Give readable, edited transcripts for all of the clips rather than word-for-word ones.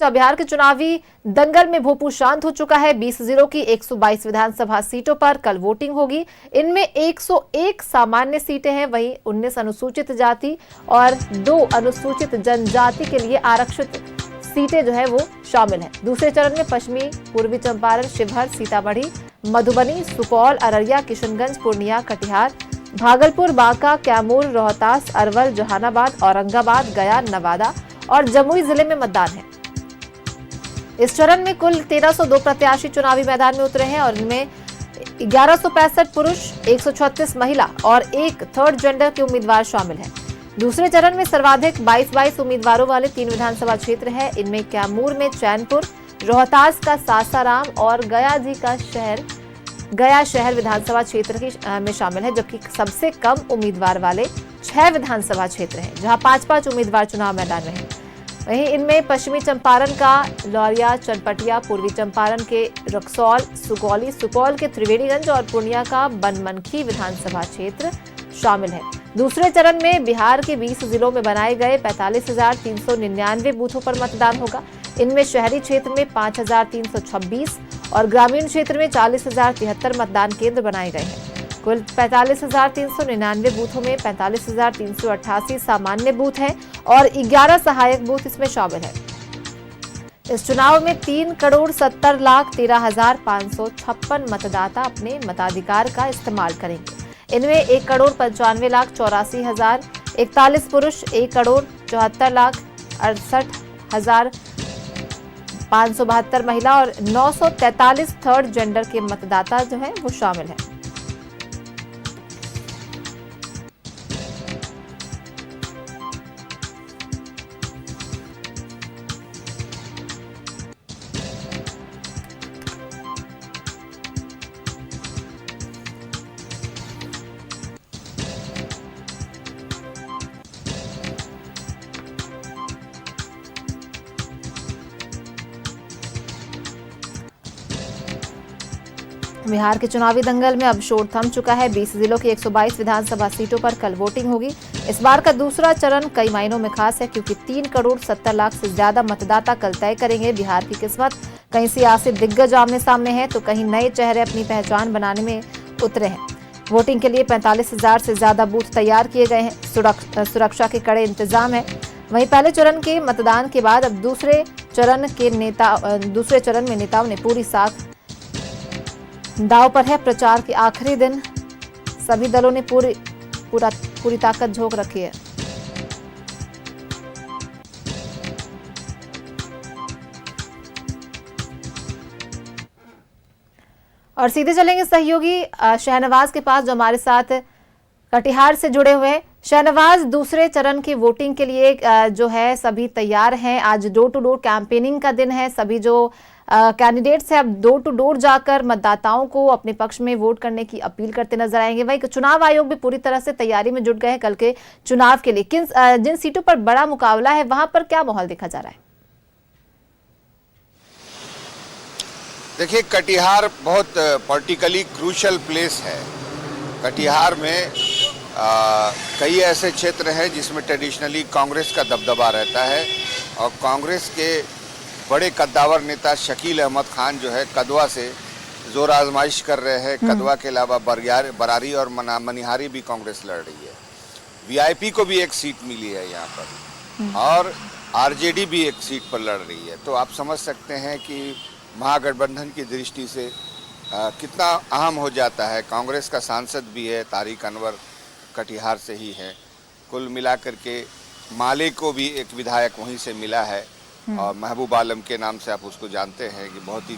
बिहार के चुनावी दंगल में भोपाल शांत हो चुका है। 20 जिलों की 122 विधानसभा सीटों पर कल वोटिंग होगी। इनमें 101 सामान्य सीटें हैं, वहीं 19 अनुसूचित जाति और 2 अनुसूचित जनजाति के लिए आरक्षित सीटें जो है वो शामिल हैं। दूसरे चरण में पश्चिमी पूर्वी चंपारण, शिवहर, सीतामढ़ी, मधुबनी, सुपौल, अररिया, किशनगंज, पूर्णिया, कटिहार, भागलपुर, बांका, कैमूर, रोहतास, अरवल, जहानाबाद, औरंगाबाद, गया, नवादा और जमुई जिले में मतदान है। इस चरण में कुल 1302 प्रत्याशी चुनावी मैदान में उतरे हैं और इनमें 1165 पुरुष, 136 महिला और 1 थर्ड जेंडर के उम्मीदवार शामिल हैं। दूसरे चरण में सर्वाधिक 22 उम्मीदवारों वाले 3 विधानसभा क्षेत्र हैं। इनमें कैमूर में चैनपुर, रोहतास का सासाराम और गया शहर विधानसभा क्षेत्र में शामिल है, जबकि सबसे कम उम्मीदवार वाले 6 विधानसभा क्षेत्र हैं, जहां 5-5 उम्मीदवार चुनाव मैदान में हैं। वहीं इनमें पश्चिमी चंपारण का लौरिया, चनपटिया, पूर्वी चंपारण के रक्सौल, सुगौली, सुपौल के त्रिवेणीगंज और पूर्णिया का बनमनखी विधानसभा क्षेत्र शामिल है। दूसरे चरण में बिहार के 20 जिलों में बनाए गए 45,399 बूथों पर मतदान होगा। इनमें शहरी क्षेत्र में 5,326 और ग्रामीण क्षेत्र में 40,073 मतदान केंद्र बनाए गए हैं। कुल 45,399 बूथों में 45,388 सामान्य बूथ हैं और 11 सहायक बूथ इसमें शामिल हैं। इस चुनाव में 3,70,13,556 मतदाता अपने मताधिकार का इस्तेमाल करेंगे। इनमें 1,85,84,041 पुरुष, 1,74,68,572 महिला और 943 थर्ड जेंडर के मतदाता जो हैं वो शामिल हैं। बिहार के चुनावी दंगल में अब शोर थम चुका है। 20 जिलों की 122 विधानसभा सीटों पर कल वोटिंग होगी। इस बार का दूसरा चरण कई मायनों में खास है, क्योंकि 3,70,00,000 से ज्यादा मतदाता कल तय करेंगे बिहार की किस्मत। कहीं सियासी दिग्गज आमने सामने हैं तो कहीं नए चेहरे अपनी पहचान बनाने में उतरे हैं। वोटिंग के लिए 45,000 से ज्यादा बूथ तैयार किए गए हैं। सुरक्षा के कड़े इंतजाम है। वहीं पहले चरण के मतदान के बाद अब दूसरे चरण में नेताओं ने पूरी साख दांव पर है। प्रचार के आखिरी दिन सभी दलों ने पूरी ताकत झोंक रखी है। और सीधे चलेंगे सहयोगी शहनवाज के पास, जो हमारे साथ कटिहार से जुड़े हुए हैं। शहनवाज, दूसरे चरण की वोटिंग के लिए जो है सभी तैयार हैं। आज डोर टू डोर कैंपेनिंग का दिन है। सभी जो कैंडिडेट्स हैं अब डोर टू डोर जाकर मतदाताओं को अपने पक्ष में वोट करने की अपील करते नजर आएंगे। वहीं चुनाव आयोग भी पूरी तरह से तैयारी में जुट गए हैं कल के चुनाव के लिए। जिन सीटों पर बड़ा मुकाबला है वहां पर क्या माहौल देखा जा रहा है? देखिए, कटिहार बहुत पॉलिटिकली क्रूशल प्लेस है। कटिहार में कई ऐसे क्षेत्र हैं जिसमें ट्रेडिशनली कांग्रेस का दबदबा रहता है और कांग्रेस के बड़े कद्दावर नेता शकील अहमद खान जो है कदवा से जोर आजमाइश कर रहे हैं। कदवा के अलावा बरारी और मनिहारी भी कांग्रेस लड़ रही है। वीआईपी को भी एक सीट मिली है यहाँ पर और आरजेडी भी एक सीट पर लड़ रही है। तो आप समझ सकते हैं कि महागठबंधन की दृष्टि से कितना अहम हो जाता है। कांग्रेस का सांसद भी है, तारिक अनवर कटिहार से ही है। कुल मिलाकर के माले को भी एक विधायक वहीं से मिला है और महबूब आलम के नाम से आप उसको जानते हैं कि बहुत ही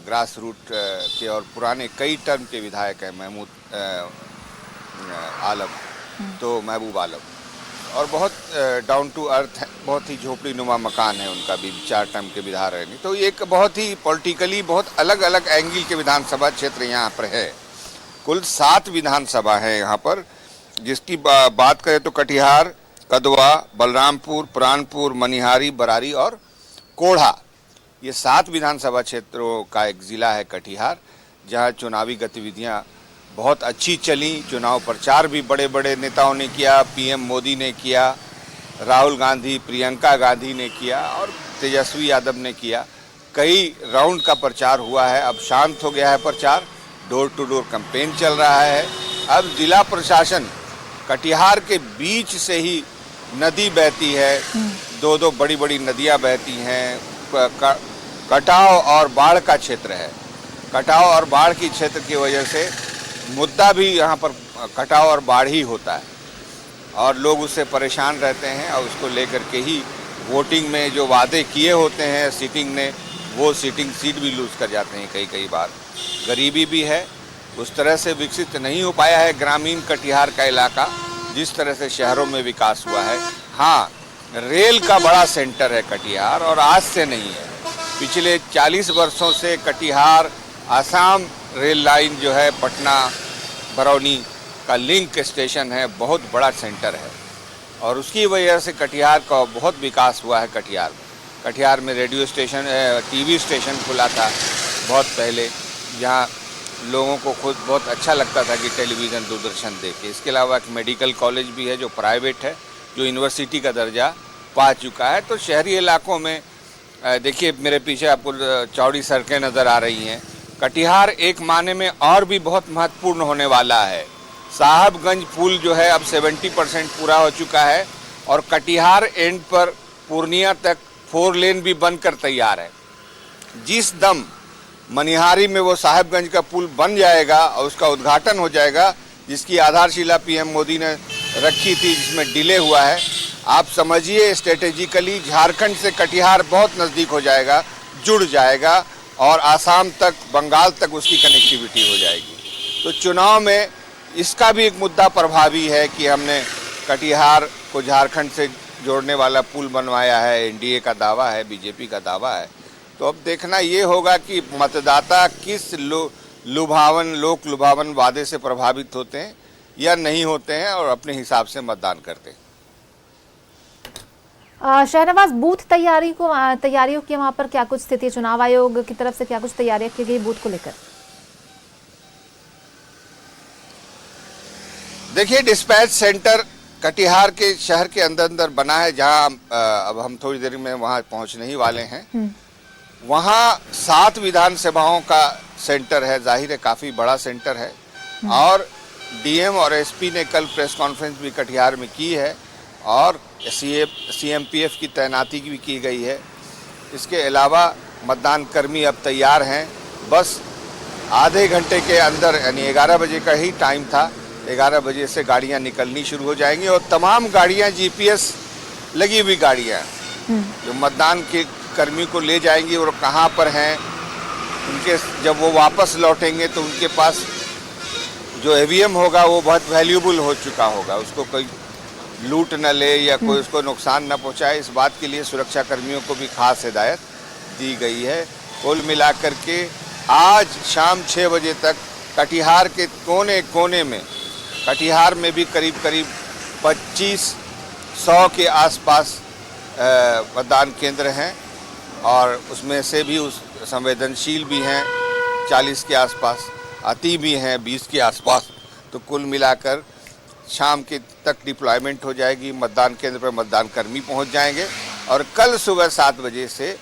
ग्रास रूट के और पुराने कई टर्म के विधायक हैं महमूद आलम, तो महबूब आलम, और बहुत डाउन टू अर्थ है। बहुत ही झोपड़ी नुमा मकान है उनका भी, 4 टर्म के विधायक रहेंगे। तो एक बहुत ही पॉलिटिकली बहुत अलग अलग एंगल के विधानसभा क्षेत्र यहाँ पर है। कुल 7 विधानसभा है यहाँ पर, जिसकी बात करें तो कटिहार, कदवा, बलरामपुर, प्राणपुर, मनिहारी, बरारी और कोढ़ा, ये 7 विधानसभा क्षेत्रों का एक जिला है कटिहार, जहां चुनावी गतिविधियां बहुत अच्छी चली। चुनाव प्रचार भी बड़े बड़े नेताओं ने किया, पीएम मोदी ने किया, राहुल गांधी, प्रियंका गांधी ने किया और तेजस्वी यादव ने किया। कई राउंड का प्रचार हुआ है, अब शांत हो गया है प्रचार, डोर टू डोर कैंपेन चल रहा है। अब जिला प्रशासन कटिहार के बीच से ही नदी बहती है, दो बड़ी बड़ी नदियां बहती हैं, कटाव और बाढ़ का क्षेत्र है। कटाव और बाढ़ की क्षेत्र की वजह से मुद्दा भी यहाँ पर कटाव और बाढ़ ही होता है और लोग उससे परेशान रहते हैं और उसको लेकर के ही वोटिंग में जो वादे किए होते हैं सीटिंग ने, वो सीटिंग सीट भी लूज कर जाते हैं कई बार। गरीबी भी है, उस तरह से विकसित नहीं हो पाया है ग्रामीण कटिहार का इलाका जिस तरह से शहरों में विकास हुआ है। हाँ, रेल का बड़ा सेंटर है कटिहार और आज से नहीं है, पिछले 40 वर्षों से कटिहार आसाम रेल लाइन जो है पटना बरौनी का लिंक स्टेशन है, बहुत बड़ा सेंटर है और उसकी वजह से कटिहार का बहुत विकास हुआ है। कटिहार में रेडियो स्टेशन, टीवी स्टेशन खुला था बहुत पहले, जहाँ लोगों को खुद बहुत अच्छा लगता था कि टेलीविज़न दूरदर्शन देखे। इसके अलावा एक मेडिकल कॉलेज भी है जो प्राइवेट है, जो यूनिवर्सिटी का दर्जा पा चुका है। तो शहरी इलाकों में देखिए मेरे पीछे आपको चौड़ी सड़कें नज़र आ रही हैं। कटिहार एक माने में और भी बहुत महत्वपूर्ण होने वाला है। साहबगंज पुल जो है अब 70% पूरा हो चुका है और कटिहार एंड पर पूर्णिया तक 4 लेन भी बनकर तैयार है। जिस दम मनिहारी में वो साहबगंज का पुल बन जाएगा और उसका उद्घाटन हो जाएगा, जिसकी आधारशिला पीएम मोदी ने रखी थी, जिसमें डिले हुआ है, आप समझिए स्ट्रेटेजिकली झारखंड से कटिहार बहुत नज़दीक हो जाएगा, जुड़ जाएगा और आसाम तक, बंगाल तक उसकी कनेक्टिविटी हो जाएगी। तो चुनाव में इसका भी एक मुद्दा प्रभावी है कि हमने कटिहार को झारखंड से जोड़ने वाला पुल बनवाया है। एनडीए का दावा है, बीजेपी का दावा है। तो अब देखना ये होगा कि मतदाता किस लोक लुभावन वादे से प्रभावित होते हैं या नहीं होते हैं और अपने हिसाब से मतदान करते हैं। शाहनवाज, बूथ तैयारियों की वहां पर क्या कुछ स्थिति, चुनाव आयोग की तरफ से क्या कुछ तैयारियां की गई बूथ को लेकर? देखिए, डिस्पैच सेंटर कटिहार के शहर के अंदर बना है, जहां अब हम थोड़ी देर में वहां पहुंचने ही वाले हैं। वहां 7 विधानसभाओं का सेंटर है, जाहिर है काफी बड़ा सेंटर है और डीएम और एसपी ने कल प्रेस कॉन्फ्रेंस भी कटिहार में की है और सीएमपीएफ की तैनाती भी की गई है। इसके अलावा मतदान कर्मी अब तैयार हैं, बस आधे घंटे के अंदर, यानी 11 बजे का ही टाइम था, 11 बजे से गाड़ियां निकलनी शुरू हो जाएंगी और तमाम गाड़ियां जीपीएस लगी हुई गाड़ियां जो मतदान के कर्मी को ले जाएंगी और कहां पर हैं, उनके जब वो वापस लौटेंगे तो उनके पास जो ईवीएम होगा वो बहुत वैल्यूबल हो चुका होगा, उसको कोई लूट न ले या कोई उसको नुकसान न पहुंचाए। इस बात के लिए सुरक्षा कर्मियों को भी खास हिदायत दी गई है। कुल मिलाकर के आज शाम 6 बजे तक कटिहार के कोने कोने में, कटिहार में भी करीब 2500 के आसपास मतदान केंद्र हैं और उसमें से भी उस संवेदनशील भी हैं 40 के आसपास, अति भी हैं 20 के आसपास। तो कुल मिलाकर शाम के तक डिप्लॉयमेंट हो जाएगी, मतदान केंद्र पर मतदान कर्मी पहुंच जाएंगे और कल सुबह 7 बजे से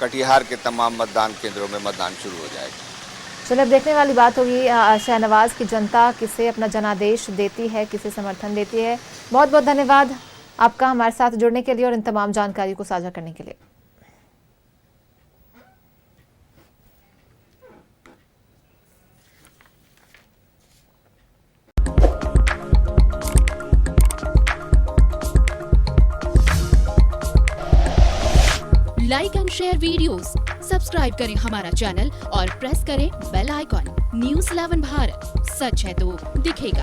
कटिहार के तमाम मतदान केंद्रों में मतदान शुरू हो जाएगा। चलिए, अब देखने वाली बात होगी शाहनवाज की जनता किसे अपना जनादेश देती है, किसे समर्थन देती है। बहुत बहुत धन्यवाद आपका हमारे साथ जुड़ने के लिए और इन तमाम जानकारी को साझा करने के लिए। Like and share videos, subscribe करें हमारा चैनल और प्रेस करें बेल आइकॉन। न्यूज़ 11 भारत, सच है तो दिखेगा।